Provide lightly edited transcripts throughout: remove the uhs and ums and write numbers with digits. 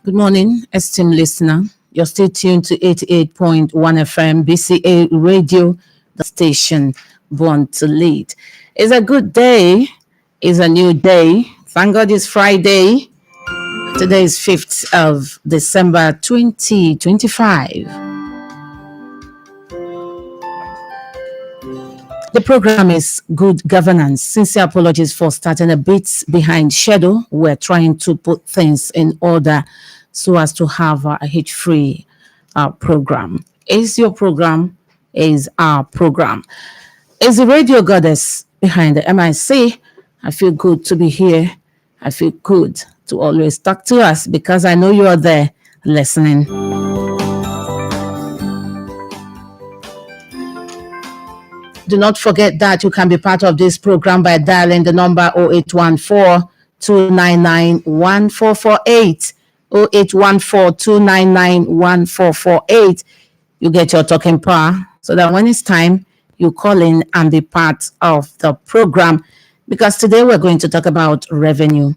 Good morning, esteemed listener. You're still tuned to 88.1 FM, BCA Radio, the station born to lead. It's a good day. It's a new day. Thank God it's Friday. Today is 5th of December 2025. The program is Good Governance. Sincere apologies for starting a bit behind schedule. We're trying to put things in order so as to have a hitch-free program. Is your program, is our program. Is the radio goddess behind the MIC. I feel good to be here. I feel good to always talk to us because I know you are there listening. Do not forget that you can be part of this program by dialing the number 0814-299-1448. 0814-299-1448. You get your talking power so that when it's time, you call in and be part of the program. Because today we're going to talk about revenue.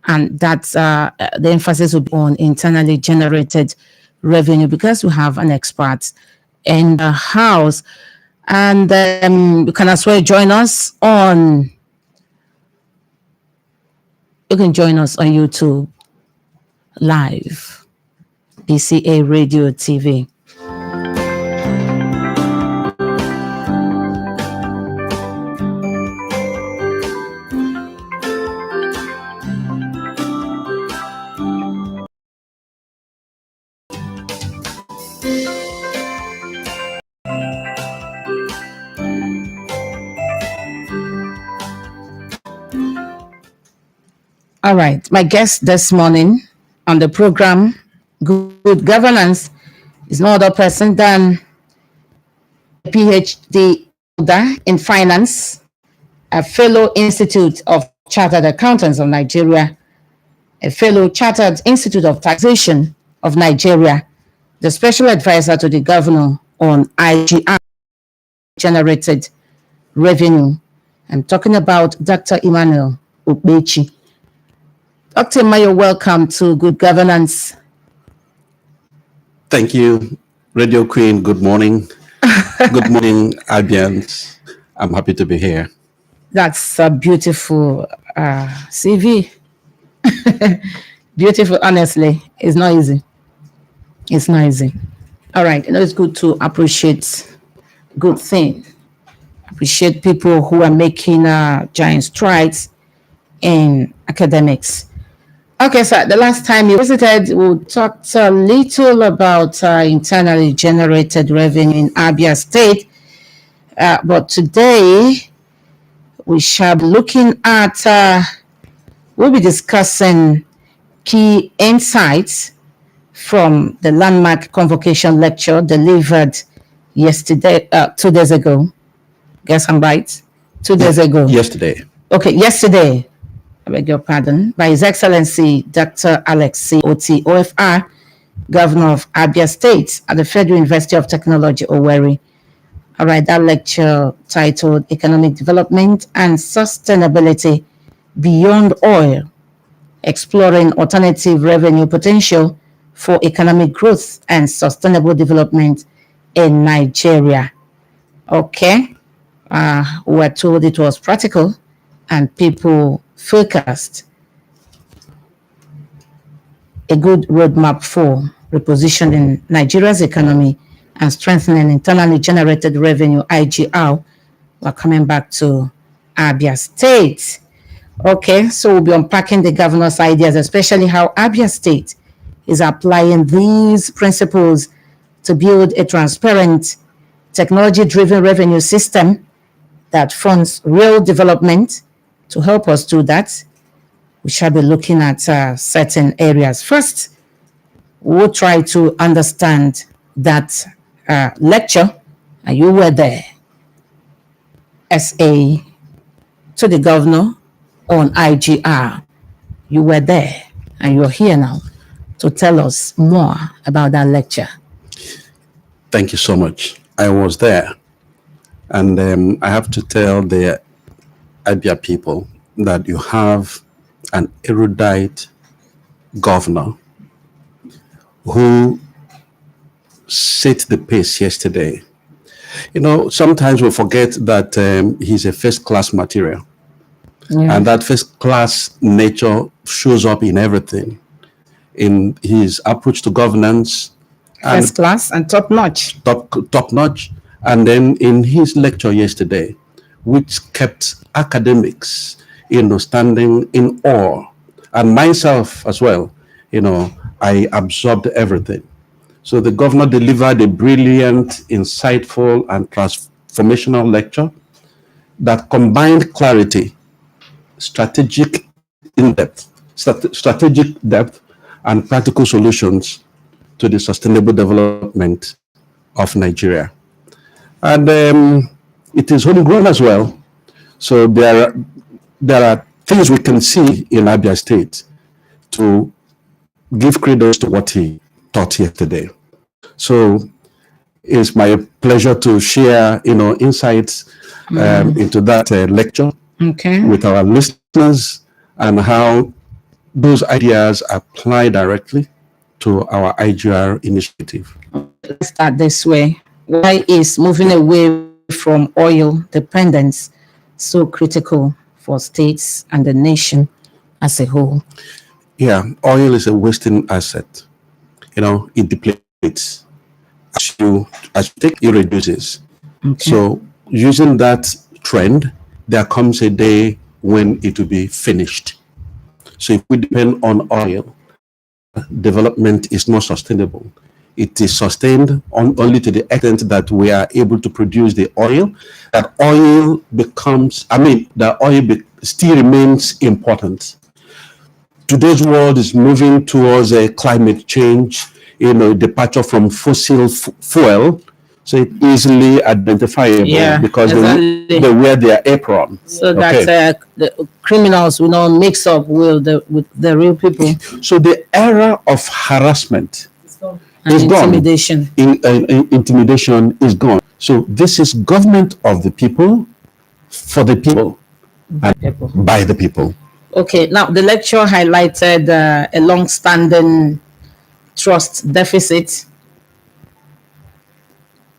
And that's the emphasis will be on internally generated revenue because we have an expert in the house. And you can as well join us on, you can join us on YouTube live, BCA Radio TV. All right, my guest this morning on the program, Good Governance, is no other person than a PhD holder in finance, a fellow Institute of Chartered Accountants of Nigeria, a fellow Chartered Institute of Taxation of Nigeria, the special advisor to the governor on IGR generated revenue. I'm talking about Dr. Emmanuel Okpechi. Dr. Mayo, welcome to Good Governance. Thank you, Radio Queen. Good morning. Good morning, Abians. I'm happy to be here. That's a beautiful CV. Beautiful, honestly. It's not easy. It's not easy. All right. It's good to appreciate good things. Appreciate people who are making giant strides in academics. Okay, so the last time you visited, we talked a little about internally generated revenue in Abia State. But today, we shall be looking at, we'll be discussing key insights from the landmark convocation lecture delivered yesterday, 2 days ago. Guess I'm right? 2 days ago. Yesterday. Okay, yesterday. I beg your pardon, by His Excellency Dr. Alex Otti, OFR, Governor of Abia State at the Federal University of Technology, Owerri. All right, that lecture titled Economic Development and Sustainability Beyond Oil, Exploring Alternative Revenue Potential for Economic Growth and Sustainable Development in Nigeria. Okay, we were told it was practical and people focused. A good roadmap for repositioning Nigeria's economy and strengthening internally generated revenue, IGR. We're coming back to Abia State. Okay, so we'll be unpacking the governor's ideas, especially how Abia State is applying these principles to build a transparent, technology-driven revenue system that funds real development. To help us do that, we shall be looking at certain areas. First, we'll try to understand that lecture, and you were there as to the governor on IGR. You were there, and you're here now to tell us more about that lecture. Thank you so much. I was there. And I have to tell the Abia people that you have an erudite governor who set the pace yesterday. You know, sometimes we forget that he's a first class material, and that first class nature shows up in everything, in his approach to governance, and First class and top notch. top notch. And then in his lecture yesterday, which kept academics, standing in awe, and myself as well, I absorbed everything. So the governor delivered a brilliant, insightful, and transformational lecture that combined clarity, strategic strategic depth, and practical solutions to the sustainable development of Nigeria. And it is homegrown as well. So there are things we can see in Abia State to give credence to what he taught yesterday. So it's my pleasure to share, insights into that lecture with our listeners, and how those ideas apply directly to our IGR initiative. Let's start this way. Why is moving away from oil dependence so critical for states and the nation as a whole? Yeah, oil is a wasting asset. It depletes. As you take, it reduces. So using that trend, there comes a day when it will be finished. So if we depend on oil, development is not sustainable. It is sustained only to the extent that we are able to produce the oil. That oil becomes, the oil still remains important. Today's world is moving towards a climate change, departure from fossil fuel. So it's easily identifiable because they wear their apron. So that the criminals will not mix up with the real people. So the era of harassment is gone. Intimidation. Intimidation is gone. So this is government of the people, for the people, and by the people. Okay, now the lecture highlighted a long-standing trust deficit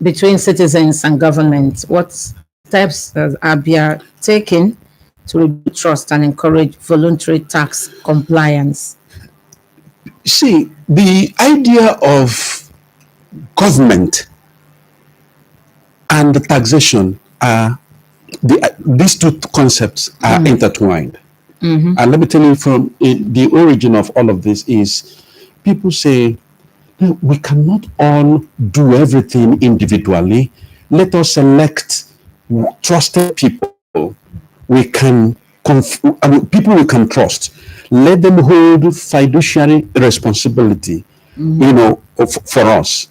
between citizens and government. What steps has Abia taken to rebuild trust and encourage voluntary tax compliance? See, the idea of government and the taxation these two concepts are intertwined. And let me tell you, from the origin of all of this is people say, we cannot all do everything individually. Let us select trusted people we can people we can trust. Let them hold fiduciary responsibility, for us.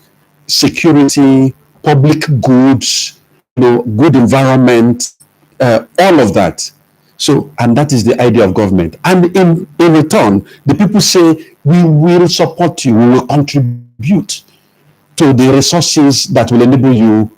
Security, public goods, good environment, all of that. So, and that is the idea of government. And in return, the people say, we will support you, we will contribute to the resources that will enable you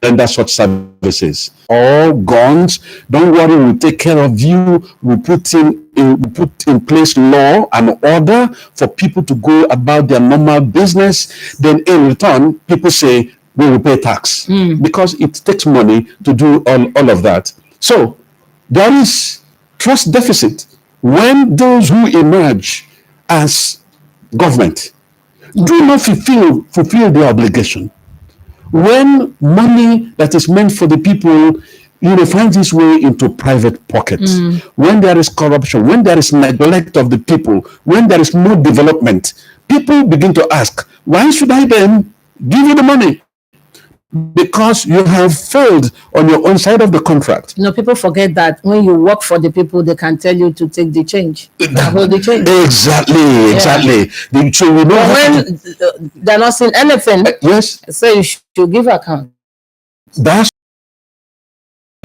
render such services. All guns, don't worry, we'll take care of you. We put in place law and order for people to go about their normal business. Then in return, people say, we will pay tax because it takes money to do all of that. So there is trust deficit when those who emerge as government do not fulfill their obligation. When money that is meant for the people, finds its way into private pockets, when there is corruption, when there is neglect of the people, when there is no development, people begin to ask, why should I then give you the money? Because you have failed on your own side of the contract. People forget that when you work for the people, they can tell you to take the change. Hold the change. Exactly. So we know when they're not saying anything, yes. So you should give account. That's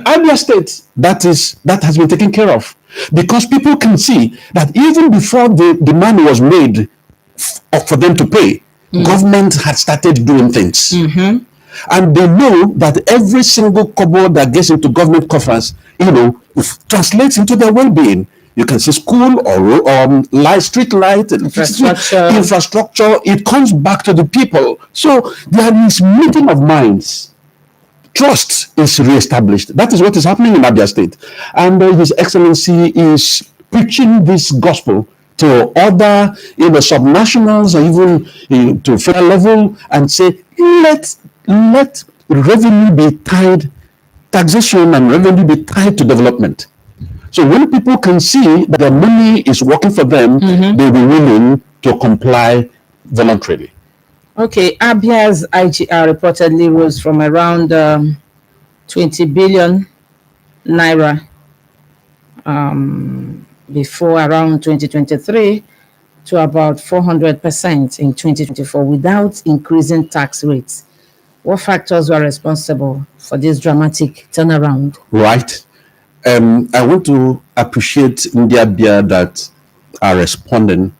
Abia State that has been taken care of, because people can see that even before the demand was made for them to pay, government had started doing things. And they know that every single kobo that gets into government coffers, translates into their well-being. You can see school or light, street light, infrastructure. It comes back to the people. So there is meeting of minds. Trust is reestablished. That is what is happening in Abia State. And His Excellency is preaching this gospel to other subnationals or even to federal level, and say, let revenue be tied, taxation and revenue be tied to development. So when people can see that their money is working for them, they'll be willing to comply voluntarily. Okay, Abia's IGR reportedly rose from around 20 billion naira before around 2023 to about 400% in 2024 without increasing tax rates. What factors were responsible for this dramatic turnaround? Right. I want to appreciate Abia that are responding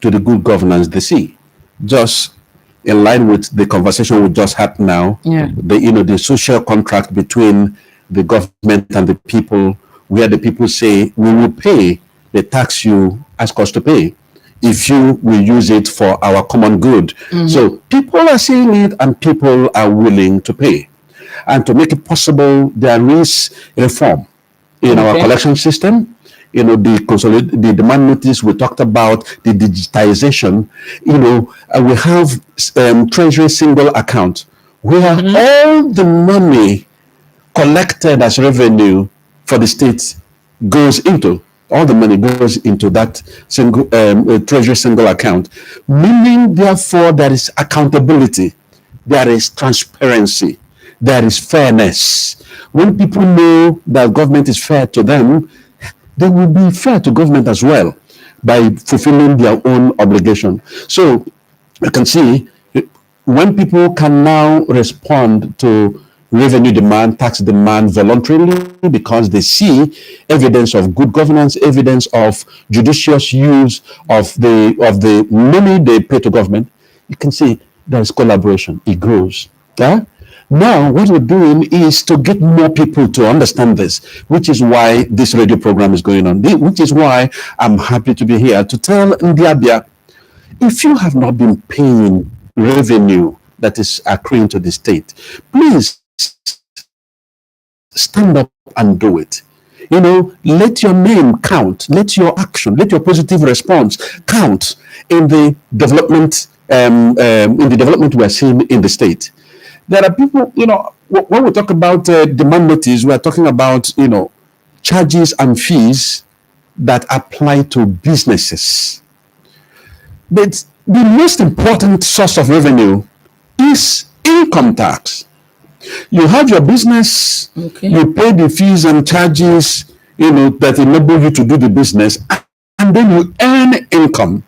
to the good governance they see. Just in line with the conversation we just had now, the social contract between the government and the people, where the people say, we will pay the tax you ask us to pay if you will use it for our common good. So people are seeing it and people are willing to pay. And to make it possible, there is reform in our collection system. The demand notice we talked about, the digitization. We have treasury single account where all the money collected as revenue for the state goes into. All the money goes into that single treasury single account, meaning therefore there is accountability, there is transparency, there is fairness. When people know that government is fair to them, they will be fair to government as well by fulfilling their own obligation. So you can see when people can now respond to revenue demand, tax demand voluntarily because they see evidence of good governance, evidence of judicious use of the money they pay to government, you can see there is collaboration. It grows. Yeah? Now, what we're doing is to get more people to understand this, which is why this radio program is going on, which is why I'm happy to be here to tell Abia, if you have not been paying revenue that is accruing to the state, please stand up and do it. Let your name count, let your action, let your positive response count in the development we're seeing in the state. There are people, when we talk about demand notice, we're talking about, charges and fees that apply to businesses. But the most important source of revenue is income tax. You have your business, you pay the fees and charges, that enable you to do the business, and then you earn income.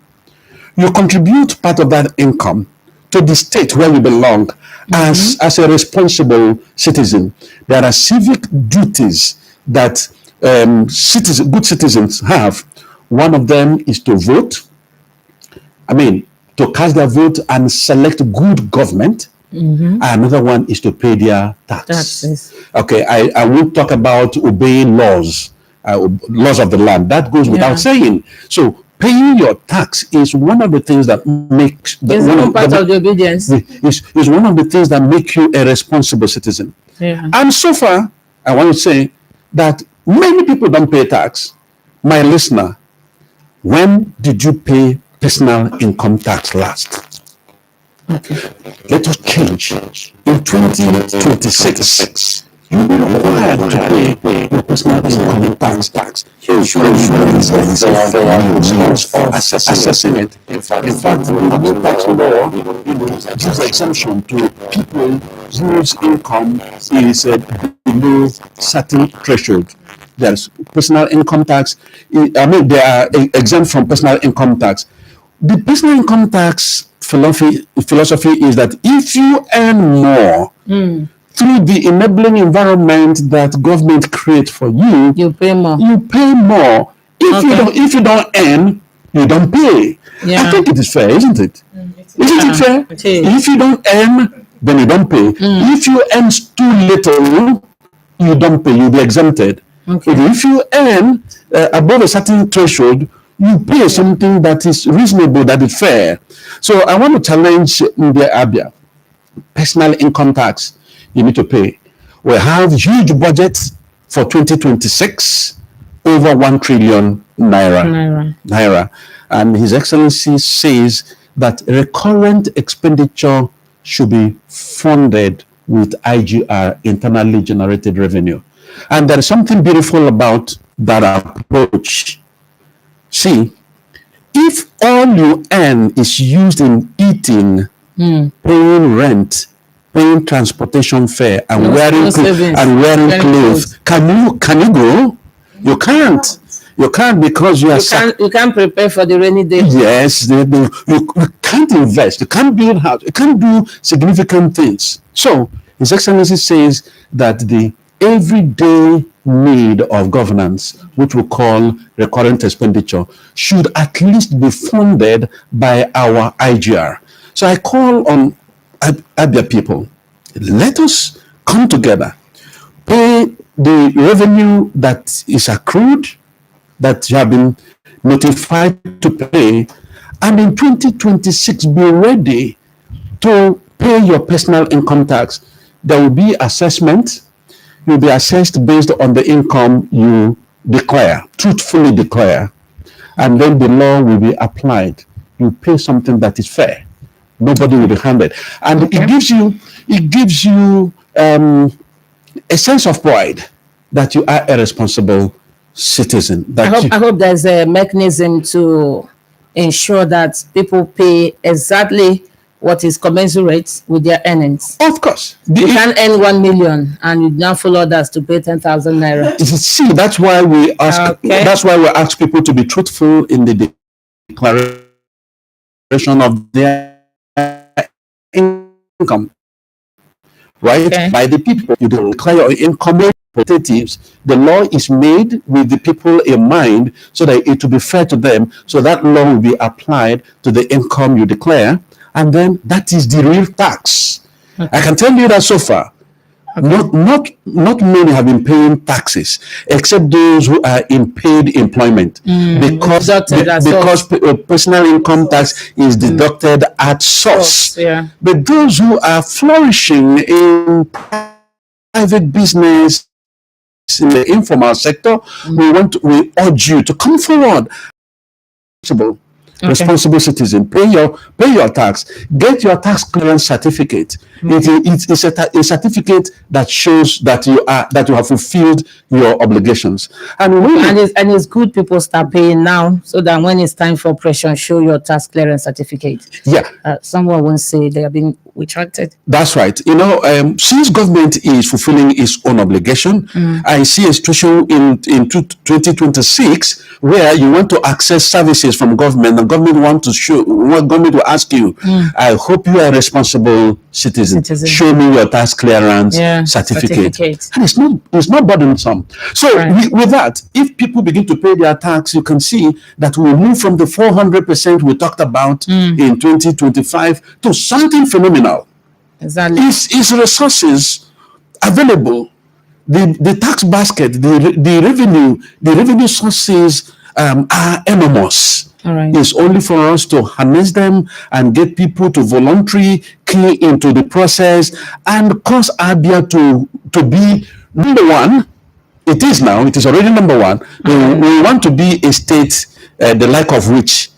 You contribute part of that income to the state where you belong as a responsible citizen. There are civic duties that good citizens have. One of them is to vote. To cast their vote and select good government. Another one is to pay their taxes. Okay, I won't talk about obeying laws of the land. That goes without saying. So paying your tax is one of the things that makes part of the obedience. Is one of the things that make you a responsible citizen. And so far, I want to say that many people don't pay tax. My listener, when did you pay personal income tax last? Let us change. In 2026, you will required to pay your personal income tax. Insurance of assessing it. In fact, the tax law gives exemption to people whose income is below certain threshold. There's personal income tax. They are exempt from personal income tax. The personal income tax philosophy is that if you earn more through the enabling environment that government creates for you, you pay more. If you don't earn, you don't pay. I think it is fair, isn't it? Isn't it fair? If you don't earn, then you don't pay. If you earn too little, you don't pay. You'll be exempted. Okay. If you earn above a certain threshold, you pay something that is reasonable, that is fair. So I want to challenge the Abia. Personal income tax, you need to pay. We have huge budgets for 2026, over 1 trillion naira. And His Excellency says that recurrent expenditure should be funded with IGR, internally generated revenue. And there is something beautiful about that approach. See, if all you earn is used in eating, paying rent, paying transportation fare, and wearing clothes, can you grow? You can't. You can't, because you can't prepare for the rainy day. Yes, you can't invest. You can't build house. You can't do significant things. So His Excellency says that the everyday need of governance, which we call recurrent expenditure, should at least be funded by our IGR. So I call on Abia people, let us come together, pay the revenue that is accrued, that you have been notified to pay, and in 2026 be ready to pay your personal income tax. There will be assessment. You'll be assessed based on the income you declare, truthfully declare, and then the law will be applied. You pay something that is fair. Nobody will be handed, and it gives you a sense of pride that you are a responsible citizen. I hope there's a mechanism to ensure that people pay exactly what is commensurate with their earnings. Of course. You can earn 1 million and you now follow others to pay 10,000 naira. See, that's why we ask. Okay. That's why we ask people to be truthful in the declaration of their income. Right? Okay. By the people. You declare your income. Representatives, the law is made with the people in mind so that it will be fair to them. So that law will be applied to the income you declare, and then that is the real tax. Okay. I can tell you that so far, not many have been paying taxes, except those who are in paid employment, because personal income tax is deducted at source. Yeah. But those who are flourishing in private business, in the informal sector, we urge you to come forward. Responsible citizen, pay your tax, get your tax clearance certificate. It's a certificate that shows that you have fulfilled your obligations. And it's good people start paying now, so that when it's time for operation, show your tax clearance certificate. Yeah. Someone won't say they are being retracted. That's right. Since government is fulfilling its own obligation, I see a situation in 2026 where you want to access services from government, and government will ask you, I hope you are a responsible citizen. Show me your tax clearance certificate. And it's not burdensome. So with that, if people begin to pay their tax, you can see that we move from the 400% we talked about in 2025 to something phenomenal. Exactly. Is resources available? The tax basket, the revenue sources are enormous. All right. It's only for us to harness them and get people to voluntarily key into the process and cause Abia to be number one. It is now. It is already number one. We want to be a state the like of which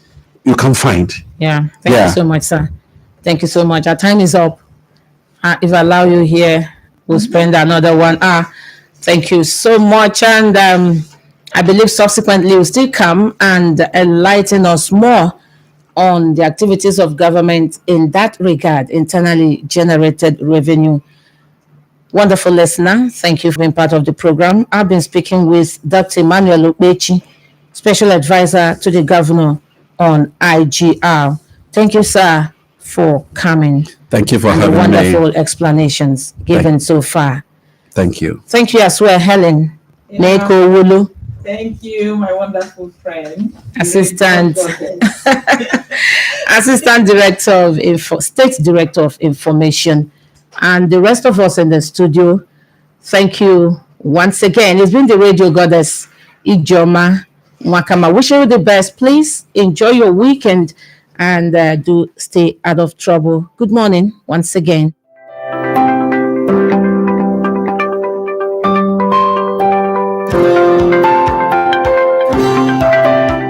you can find. Yeah. Thank you so much, sir. Thank you so much. Our time is up. If I allow you here, we'll spend another 1 hour. Thank you so much. And I believe subsequently you'll still come and enlighten us more on the activities of government in that regard, internally generated revenue. Wonderful listener. Thank you for being part of the program. I've been speaking with Dr. Emmanuel Okpechi, Special Advisor to the Governor on IGR. Thank you, sir, for coming. Thank you for having me. Wonderful explanations given so far. Thank you. Thank you as well, Helen Neko Wulu. Thank you, my wonderful friend. Assistant Director of State Director of Information and the rest of us in the studio, thank you once again. It's been the radio goddess, Ijoma Wakama. Wishing you the best. Please enjoy your weekend and do stay out of trouble. Good morning once again.